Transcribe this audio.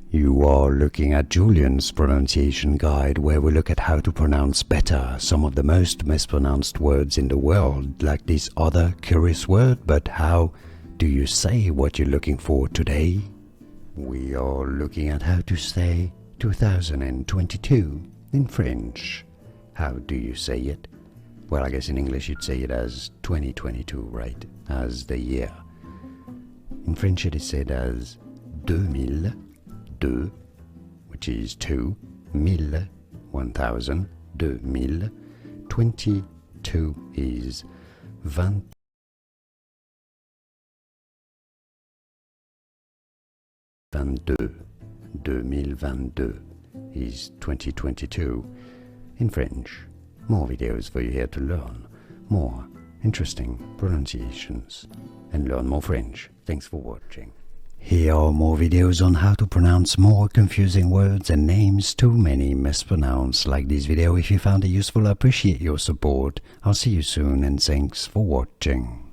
You are looking at Julian's pronunciation guide, where we look at how to pronounce better some of the most mispronounced words in the world, like this other curious word. But how do you say what you're looking for today? We are looking at how to say 2022 in French. How do you say it? Well, I guess in English you'd say it as 2022, right? As the year. In French it is said as 2000, deux, which is two, mille, 1000, 2000, 22 is 20, 2022 is 2022 in French. More videos for you here to learn more interesting pronunciations and learn more French. Thanks for watching. Here are more videos on how to pronounce more confusing words and names too many mispronounced. Like this video if you found it useful. I appreciate your support. I'll see you soon and thanks for watching.